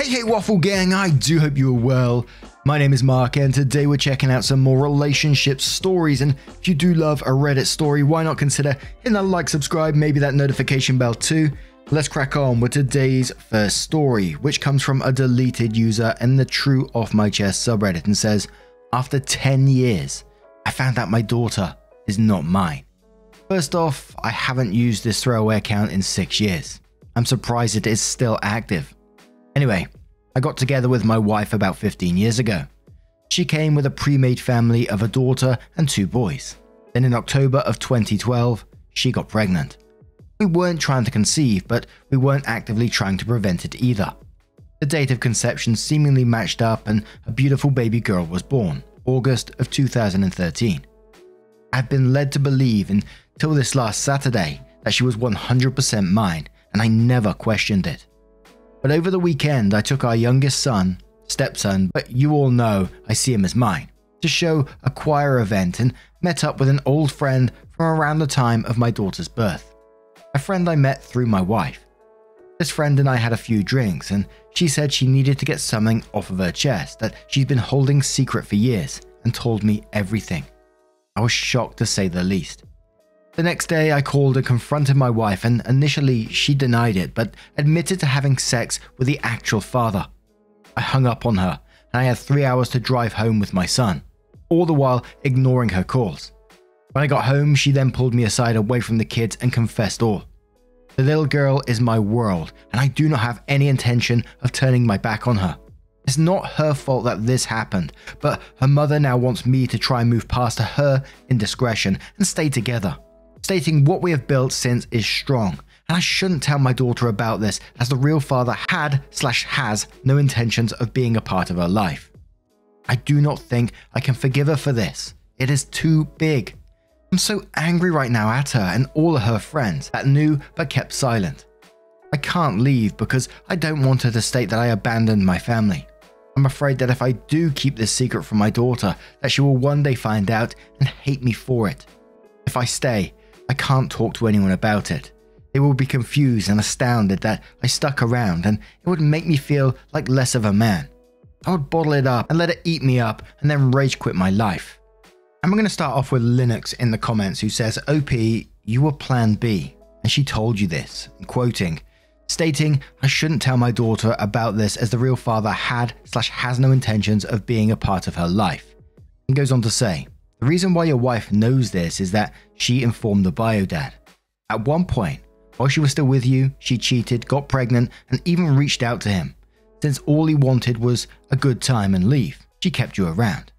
Hey Waffle Gang, I do hope you are well. My name is Mark and today we're checking out some more relationship stories, and if you do love a Reddit story, why not consider hitting that like, subscribe, maybe that notification bell too. Let's crack on with today's first story, which comes from a deleted user in the True Off My Chest subreddit and says, after 10 years, I found out my daughter is not mine. First off, I haven't used this throwaway account in 6 years. I'm surprised it is still active. Anyway, I got together with my wife about 15 years ago. She came with a pre-made family of a daughter and 2 boys. Then in October of 2012, she got pregnant. We weren't trying to conceive, but we weren't actively trying to prevent it either. The date of conception seemingly matched up and a beautiful baby girl was born, August of 2013. I've been led to believe until this last Saturday that she was 100% mine, and I never questioned it. But over the weekend, I took our youngest son, stepson, but you all know I see him as mine, to show a choir event and met up with an old friend from around the time of my daughter's birth. A friend I met through my wife. This friend and I had a few drinks, and she said she needed to get something off of her chest that she's been holding secret for years, and told me everything. I was shocked to say the least. The next day I called and confronted my wife, and initially she denied it but admitted to having sex with the actual father. I hung up on her and I had 3 hours to drive home with my son, all the while ignoring her calls. When I got home, she then pulled me aside away from the kids and confessed all. The little girl is my world and I do not have any intention of turning my back on her. It's not her fault that this happened, but her mother now wants me to try and move past her indiscretion and stay together. Stating what we have built since is strong, and I shouldn't tell my daughter about this as the real father had/has no intentions of being a part of her life. I do not think I can forgive her for this. It is too big. I'm so angry right now at her and all of her friends that knew but kept silent. I can't leave because I don't want her to state that I abandoned my family. I'm afraid that if I do keep this secret from my daughter, that she will one day find out and hate me for it. If I stay, I can't talk to anyone about it. They will be confused and astounded that I stuck around, and it would make me feel like less of a man. I would bottle it up and let it eat me up and then rage quit my life. I'm going to start off with Linux in the comments, who says, OP, you were plan B, and she told you this. I'm quoting, stating, I shouldn't tell my daughter about this as the real father had/has no intentions of being a part of her life. He goes on to say, the reason why your wife knows this is that she informed the bio dad. At one point, while she was still with you, she cheated, got pregnant, and even reached out to him. Since all he wanted was a good time and leave, she kept you around.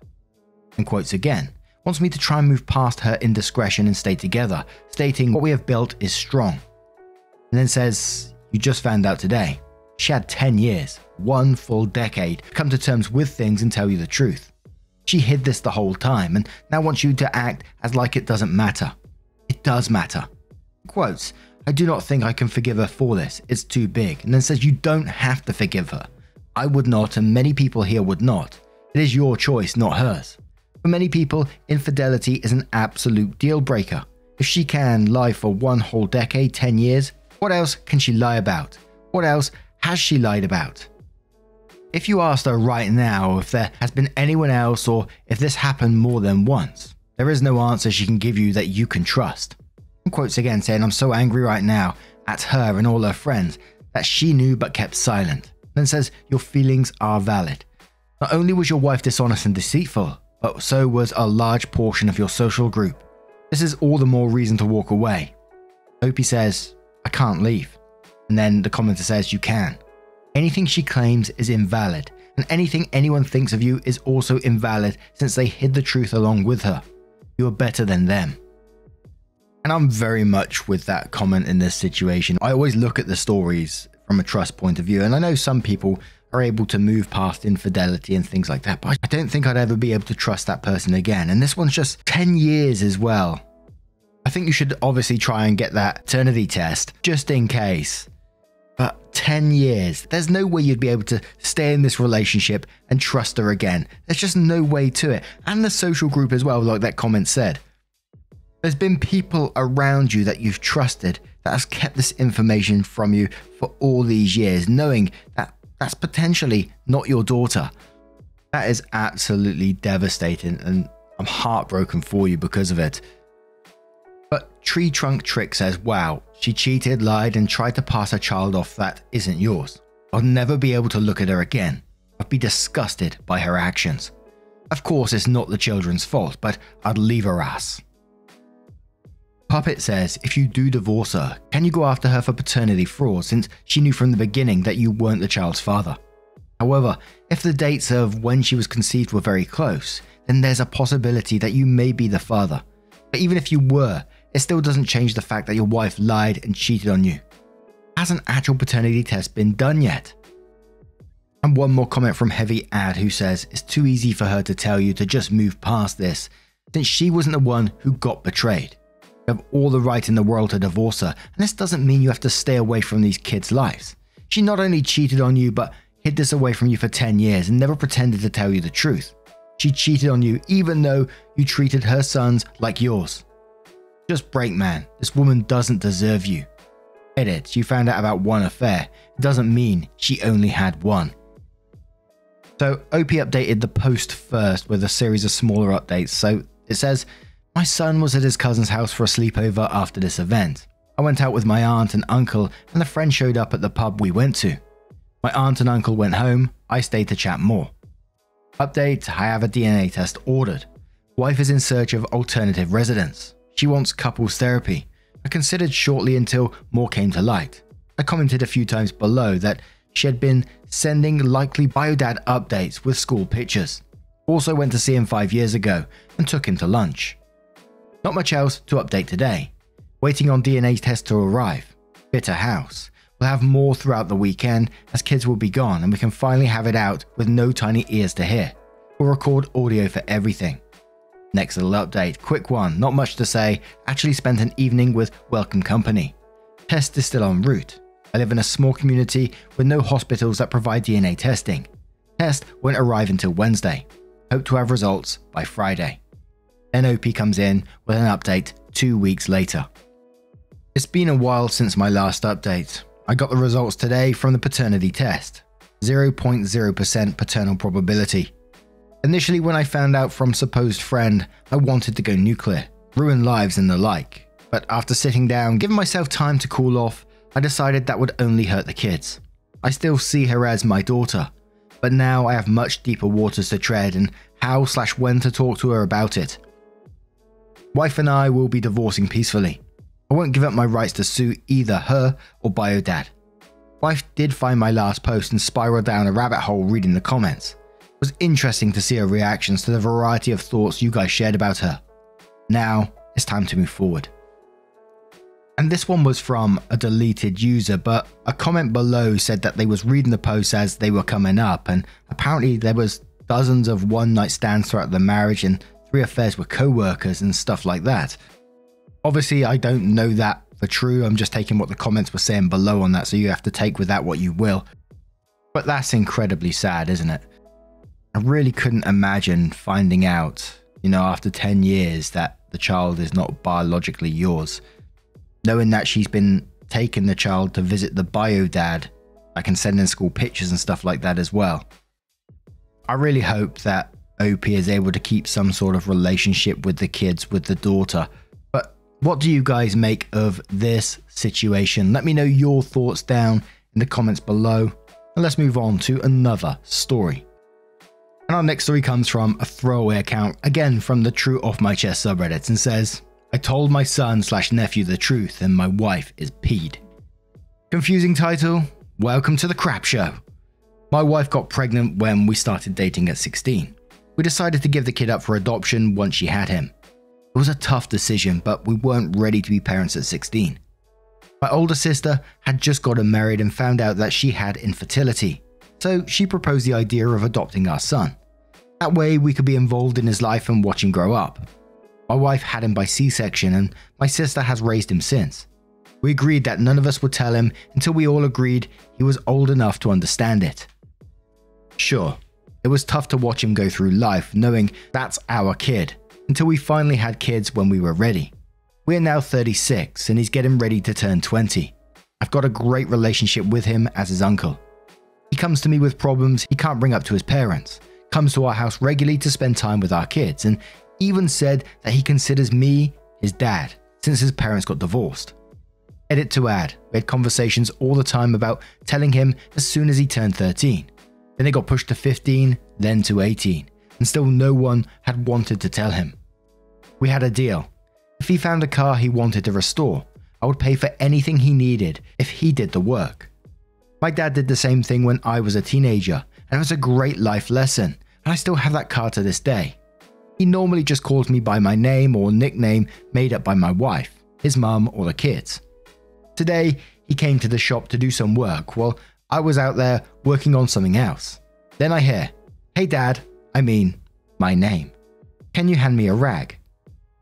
And quotes again, wants me to try and move past her indiscretion and stay together, stating what we have built is strong. And then says, you just found out today. She had 10 years, 1 full decade, to come to terms with things and tell you the truth. She hid this the whole time and now wants you to act as like it doesn't matter. It does matter. Quotes, I do not think I can forgive her for this, it's too big, and then says you don't have to forgive her. I would not, and many people here would not. It is your choice, not hers. For many people, infidelity is an absolute deal breaker. If she can lie for 1 whole decade, 10 years, what else can she lie about? What else has she lied about? If you asked her right now if there has been anyone else or if this happened more than once, there is no answer she can give you that you can trust. And quotes again saying, I'm so angry right now at her and all her friends that she knew but kept silent. Then says, your feelings are valid. Not only was your wife dishonest and deceitful, but so was a large portion of your social group. This is all the more reason to walk away. Opie says, I can't leave. And then the commenter says, you can. Anything she claims is invalid, and anything anyone thinks of you is also invalid since they hid the truth along with her. You are better than them. And I'm very much with that comment in this situation. I always look at the stories from a trust point of view, and I know some people are able to move past infidelity and things like that, but I don't think I'd ever be able to trust that person again. And this one's just 10 years as well. I think you should obviously try and get that paternity test just in case. But 10 years, there's no way you'd be able to stay in this relationship and trust her again. There's just no way to it. And the social group as well, like that comment said. There's been people around you that you've trusted that has kept this information from you for all these years, knowing that that's potentially not your daughter. That is absolutely devastating, and I'm heartbroken for you because of it. But Tree Trunk Trick says, wow, she cheated, lied, and tried to pass her child off that isn't yours. I'll never be able to look at her again. I'd be disgusted by her actions. Of course, it's not the children's fault, but I'd leave her ass. Puppet says, if you do divorce her, can you go after her for paternity fraud since she knew from the beginning that you weren't the child's father? However, if the dates of when she was conceived were very close, then there's a possibility that you may be the father. But even if you were, it still doesn't change the fact that your wife lied and cheated on you. Has an actual paternity test been done yet? And one more comment from Heavy Ad, who says, it's too easy for her to tell you to just move past this, since she wasn't the one who got betrayed. You have all the right in the world to divorce her, and this doesn't mean you have to stay away from these kids' lives. She not only cheated on you, but hid this away from you for 10 years and never pretended to tell you the truth. She cheated on you even though you treated her sons like yours. Just break, man. This woman doesn't deserve you. Edit, you found out about one affair. It doesn't mean she only had one. So OP updated the post first with a series of smaller updates. So it says, my son was at his cousin's house for a sleepover after this event. I went out with my aunt and uncle, and a friend showed up at the pub we went to. My aunt and uncle went home. I stayed to chat more. Update, I have a DNA test ordered. Wife is in search of alternative residence. She wants couples therapy. I considered shortly until more came to light. I commented a few times below that she had been sending likely biodad updates with school pictures. Also went to see him 5 years ago and took him to lunch. Not much else to update today. Waiting on DNA test to arrive. Bitter house. We'll have more throughout the weekend as kids will be gone and we can finally have it out with no tiny ears to hear. We'll record audio for everything. Next little update, quick one, not much to say, actually spent an evening with welcome company. Test is still en route. I live in a small community with no hospitals that provide DNA testing. Test won't arrive until Wednesday. Hope to have results by Friday. NOP comes in with an update 2 weeks later. It's been a while since my last update. I got the results today from the paternity test. 0.0% paternal probability. Initially when I found out from supposed friend, I wanted to go nuclear, ruin lives and the like. But after sitting down, giving myself time to cool off, I decided that would only hurt the kids. I still see her as my daughter, but now I have much deeper waters to tread and how/when to talk to her about it. Wife and I will be divorcing peacefully. I won't give up my rights to sue either her or biodad. Wife did find my last post and spiral down a rabbit hole reading the comments. It was interesting to see her reactions to the variety of thoughts you guys shared about her. Now, it's time to move forward. And this one was from a deleted user, but a comment below said that they was reading the posts as they were coming up, and apparently there was dozens of one-night stands throughout the marriage and 3 affairs with co-workers and stuff like that. Obviously, I don't know that for true, I'm just taking what the comments were saying below on that, so you have to take with that what you will. But that's incredibly sad, isn't it? I really couldn't imagine finding out, after 10 years that the child is not biologically yours. Knowing that she's been taking the child to visit the biodad, I can send in school pictures and stuff like that as well. I really hope that OP is able to keep some sort of relationship with the kids, with the daughter. But what do you guys make of this situation? Let me know your thoughts down in the comments below. And let's move on to another story. And our next story comes from a throwaway account, again from the True Off My Chest subreddit, and says, I told my son/nephew the truth and my wife is peed. Confusing title? Welcome to the crap show. My wife got pregnant when we started dating at 16. We decided to give the kid up for adoption once she had him. It was a tough decision, but we weren't ready to be parents at 16. My older sister had just gotten married and found out that she had infertility, so she proposed the idea of adopting our son. That way we could be involved in his life and watch him grow up. My wife had him by C-section and my sister has raised him since. We agreed that none of us would tell him until we all agreed he was old enough to understand it. Sure, it was tough to watch him go through life knowing that's our kid, until we finally had kids when we were ready. We are now 36 and he's getting ready to turn 20. I've got a great relationship with him as his uncle. He comes to me with problems he can't bring up to his parents, comes to our house regularly to spend time with our kids, and even said that he considers me his dad since his parents got divorced. Edit to add, we had conversations all the time about telling him as soon as he turned 13. Then it got pushed to 15, then to 18, and still no one had wanted to tell him. We had a deal. If he found a car he wanted to restore, I would pay for anything he needed if he did the work. My dad did the same thing when I was a teenager, and it was a great life lesson, and I still have that car to this day. He normally just calls me by my name or nickname made up by my wife, his mum, or the kids. Today, he came to the shop to do some work while I was out there working on something else. Then I hear, "Hey dad, I mean, my name. Can you hand me a rag?"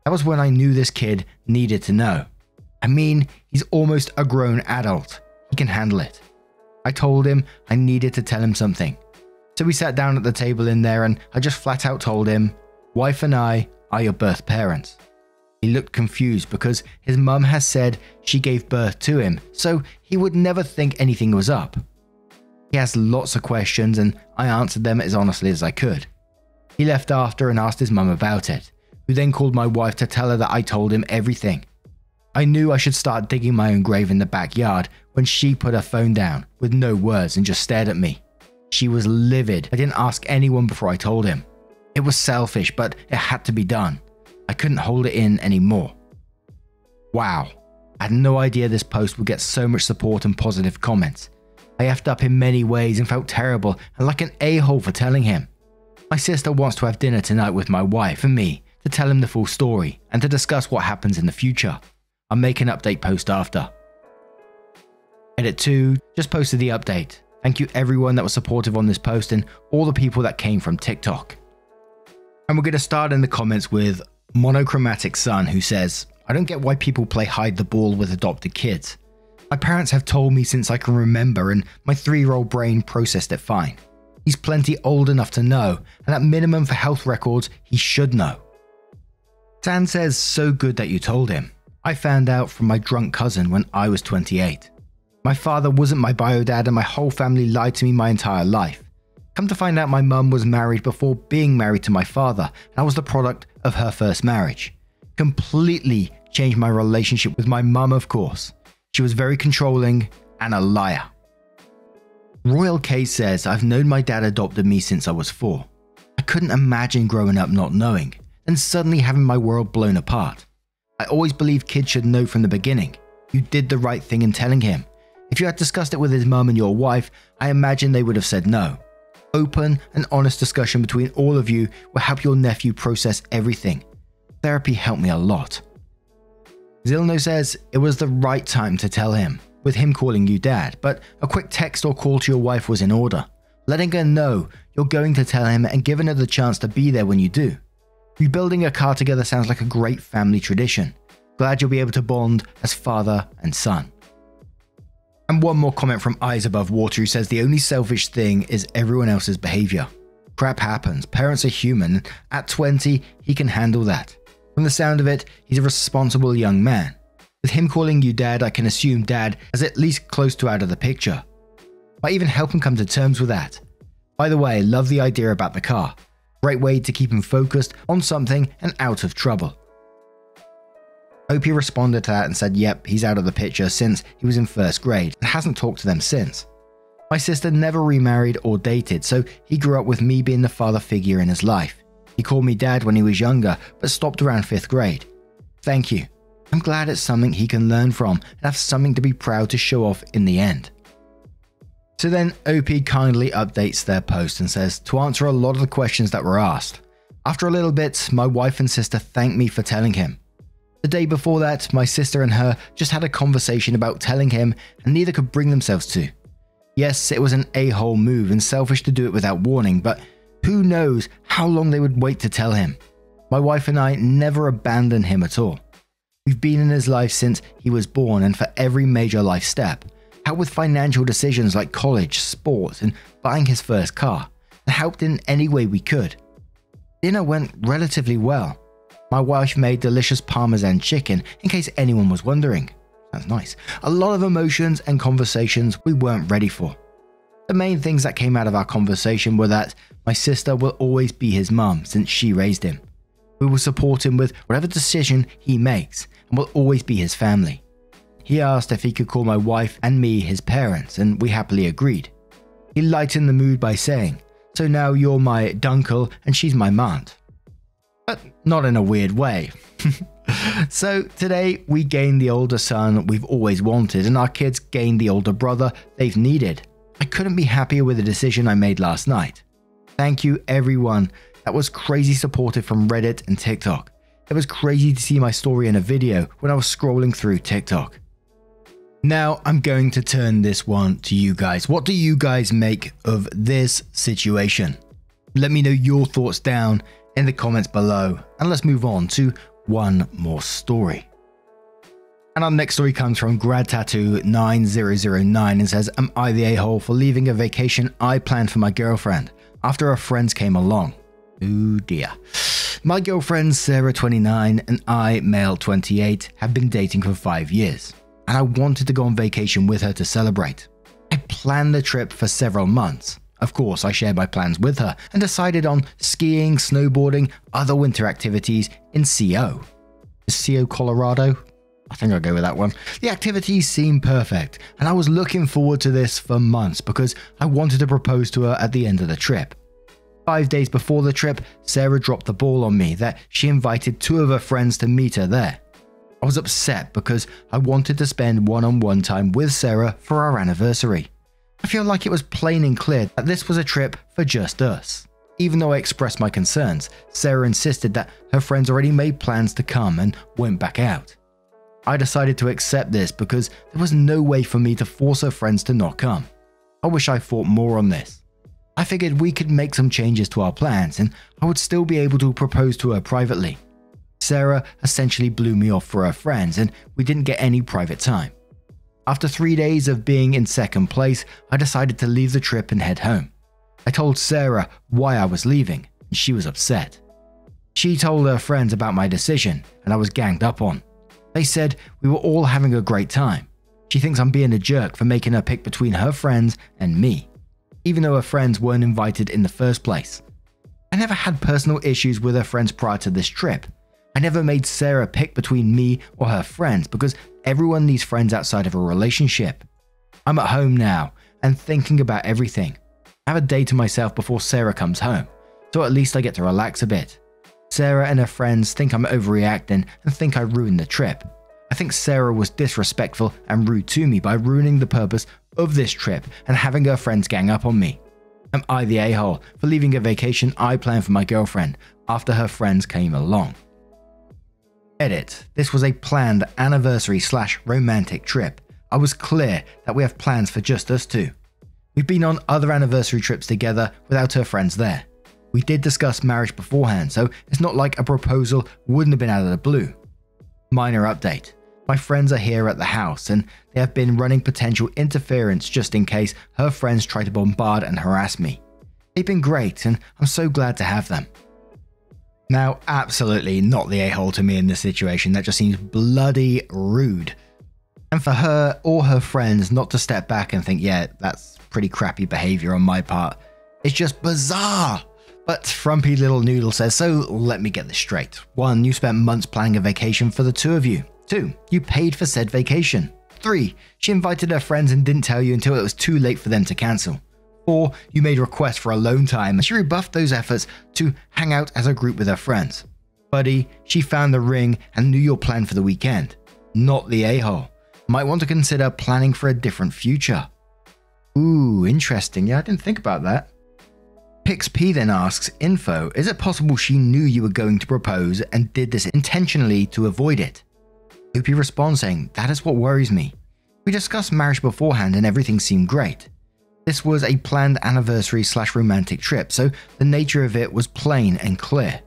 That was when I knew this kid needed to know. I mean, he's almost a grown adult. He can handle it. I told him I needed to tell him something. So we sat down at the table in there and I just flat out told him, "Wife and I are your birth parents." He looked confused because his mum has said she gave birth to him, so he would never think anything was up. He has lots of questions and I answered them as honestly as I could. He left after and asked his mum about it, who then called my wife to tell her that I told him everything. I knew I should start digging my own grave in the backyard when she put her phone down with no words and just stared at me. She was livid. I didn't ask anyone before I told him. It was selfish, but it had to be done. I couldn't hold it in anymore. Wow, I had no idea this post would get so much support and positive comments. I effed up in many ways and felt terrible and like an a-hole for telling him. My sister wants to have dinner tonight with my wife and me to tell him the full story and to discuss what happens in the future. I'll make an update post after. Edit 2, just posted the update. Thank you everyone that was supportive on this post and all the people that came from TikTok. And we're going to start in the comments with Monochromatic Sun, who says, "I don't get why people play hide the ball with adopted kids. My parents have told me since I can remember and my 3-year-old brain processed it fine. He's plenty old enough to know, and at minimum for health records, he should know." Dan says, "So good that you told him. I found out from my drunk cousin when I was 28. My father wasn't my bio dad and my whole family lied to me my entire life. Come to find out my mum was married before being married to my father, and I was the product of her first marriage. Completely changed my relationship with my mum, of course. She was very controlling and a liar." Royal K says, "I've known my dad adopted me since I was 4. I couldn't imagine growing up not knowing, and suddenly having my world blown apart. I always believed kids should know from the beginning. You did the right thing in telling him. If you had discussed it with his mum and your wife, I imagine they would have said no. Open and honest discussion between all of you will help your nephew process everything. Therapy helped me a lot." Zilno says, "It was the right time to tell him, with him calling you dad, but a quick text or call to your wife was in order. Letting her know you're going to tell him and giving her the chance to be there when you do. Rebuilding a car together sounds like a great family tradition. Glad you'll be able to bond as father and son." And one more comment from Eyes Above Water, who says, "The only selfish thing is everyone else's behavior. Crap happens, parents are human, at 20 he can handle that. From the sound of it, he's a responsible young man. With him calling you dad, I can assume dad is at least close to out of the picture. Might even help him come to terms with that. By the way, love the idea about the car. Great way to keep him focused on something and out of trouble." Opie responded to that and said, "Yep, he's out of the picture since he was in 1st grade and hasn't talked to them since. My sister never remarried or dated, so he grew up with me being the father figure in his life. He called me dad when he was younger, but stopped around 5th grade. Thank you. I'm glad it's something he can learn from and have something to be proud to show off in the end." So then OP kindly updates their post and says, "To answer a lot of the questions that were asked. After a little bit, my wife and sister thanked me for telling him. The day before that, my sister and her just had a conversation about telling him and neither could bring themselves to. Yes, it was an a-hole move and selfish to do it without warning, but who knows how long they would wait to tell him. My wife and I never abandoned him at all. We've been in his life since he was born and for every major life step. Helped with financial decisions like college, sports, and buying his first car, and helped in any way we could. Dinner went relatively well. My wife made delicious Parmesan chicken, in case anyone was wondering. That's nice. A lot of emotions and conversations we weren't ready for. The main things that came out of our conversation were that my sister will always be his mum since she raised him. We will support him with whatever decision he makes and will always be his family. He asked if he could call my wife and me his parents, and we happily agreed. He lightened the mood by saying, "So now you're my dunkle and she's my maunt." But not in a weird way. So today we gained the older son we've always wanted, and our kids gained the older brother they've needed. I couldn't be happier with the decision I made last night. Thank you everyone that was crazy supportive from Reddit and TikTok. It was crazy to see my story in a video when I was scrolling through TikTok. Now I'm going to turn this one to you guys. What do you guys make of this situation? Let me know your thoughts down in the comments below, and let's move on to one more story. And our next story comes from GradTattoo9009 and says, "Am I the a-hole for leaving a vacation I planned for my girlfriend after her friends came along?" Ooh dear. My girlfriend Sarah, 29, and I, male 28, have been dating for 5 years, and I wanted to go on vacation with her to celebrate. I planned the trip for several months. Of course, I shared my plans with her and decided on skiing, snowboarding, other winter activities in CO. Is CO Colorado? I think I'll go with that one. The activities seemed perfect, and I was looking forward to this for months because I wanted to propose to her at the end of the trip. 5 days before the trip, Sarah dropped the ball on me that she invited 2 of her friends to meet her there. I was upset because I wanted to spend one-on-one time with Sarah for our anniversary. I feel like it was plain and clear that this was a trip for just us. Even though I expressed my concerns, Sarah insisted that her friends already made plans to come and went back out. I decided to accept this because there was no way for me to force her friends to not come. I wish I thought more on this. I figured we could make some changes to our plans and I would still be able to propose to her privately. Sarah essentially blew me off for her friends and we didn't get any private time. After 3 days of being in second place, I decided to leave the trip and head home. I told Sarah why I was leaving and she was upset. She told her friends about my decision and I was ganged up on. They said we were all having a great time. She thinks I'm being a jerk for making her pick between her friends and me, even though her friends weren't invited in the first place. I never had personal issues with her friends prior to this trip. I never made Sarah pick between me or her friends because everyone needs friends outside of a relationship. I'm at home now and thinking about everything. I have a day to myself before Sarah comes home, so at least I get to relax a bit. Sarah and her friends think I'm overreacting and think I ruined the trip. I think Sarah was disrespectful and rude to me by ruining the purpose of this trip and having her friends gang up on me. Am I the a-hole for leaving a vacation I planned for my girlfriend after her friends came along? Edit. This was a planned anniversary/romantic trip. I was clear that we have plans for just us two. We've been on other anniversary trips together without her friends there. We did discuss marriage beforehand, so it's not like a proposal wouldn't have been out of the blue. Minor update. My friends are here at the house and they have been running potential interference just in case her friends try to bombard and harass me. They've been great and I'm so glad to have them. Now, absolutely not the a-hole to me in this situation. That just seems bloody rude. And for her or her friends not to step back and think, yeah, that's pretty crappy behavior on my part. It's just bizarre. But Frumpy Little Noodle says, so let me get this straight. 1, you spent months planning a vacation for the 2 of you. 2, you paid for said vacation. 3, she invited her friends and didn't tell you until it was too late for them to cancel. 4, you made requests for alone time and she rebuffed those efforts to hang out as a group with her friends. Buddy, she found the ring and knew your plan for the weekend. Not the a-hole. Might want to consider planning for a different future. Ooh, interesting. Yeah, I didn't think about that. PixP then asks, info, is it possible she knew you were going to propose and did this intentionally to avoid it? Loopy responds saying, that is what worries me. We discussed marriage beforehand and everything seemed great. This was a planned anniversary/romantic trip, so the nature of it was plain and clear.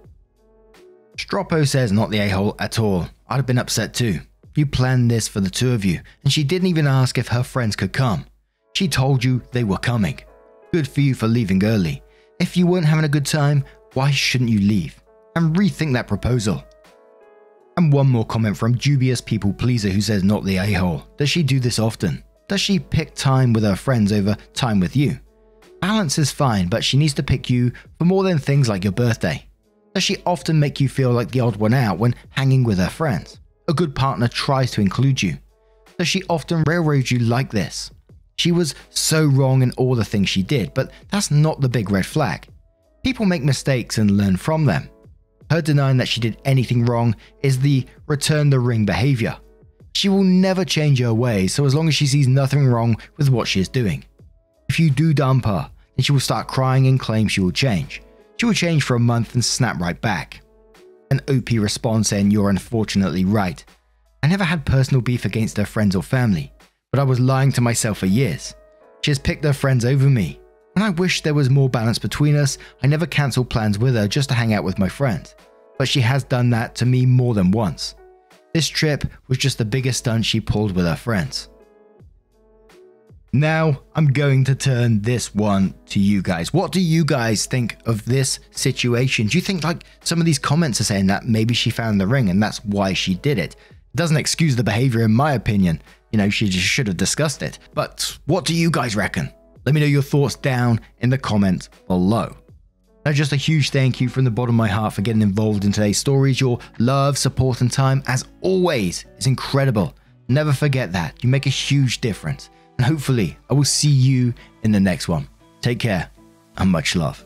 Stroppo says, not the a-hole at all. I'd have been upset too. You planned this for the 2 of you, and she didn't even ask if her friends could come. She told you they were coming. Good for you for leaving early. If you weren't having a good time, why shouldn't you leave? And rethink that proposal. And one more comment from Dubious People Pleaser who says, not the a-hole. Does she do this often? Does she pick time with her friends over time with you? Balance is fine, but she needs to pick you for more than things like your birthday. Does she often make you feel like the odd one out when hanging with her friends? A good partner tries to include you. Does she often railroad you like this? She was so wrong in all the things she did, but that's not the big red flag. People make mistakes and learn from them. Her denying that she did anything wrong is the return the ring behavior. She will never change her ways, so as long as she sees nothing wrong with what she is doing. If you do dump her, then she will start crying and claim she will change. She will change for a month and snap right back. An OP responds saying you're unfortunately right. I never had personal beef against her friends or family, but I was lying to myself for years. She has picked her friends over me. When I wished there was more balance between us, I never cancelled plans with her just to hang out with my friends. But she has done that to me more than once. This trip was just the biggest stunt she pulled with her friends. Now, I'm going to turn this one to you guys. What do you guys think of this situation? Do you think like some of these comments are saying that maybe she found the ring and that's why she did it? It doesn't excuse the behavior in my opinion. You know, she just should have discussed it. But what do you guys reckon? Let me know your thoughts down in the comments below. Now, just a huge thank you from the bottom of my heart for getting involved in today's stories. Your love, support, and time, as always, is incredible. Never forget that. You make a huge difference. And hopefully, I will see you in the next one. Take care and much love.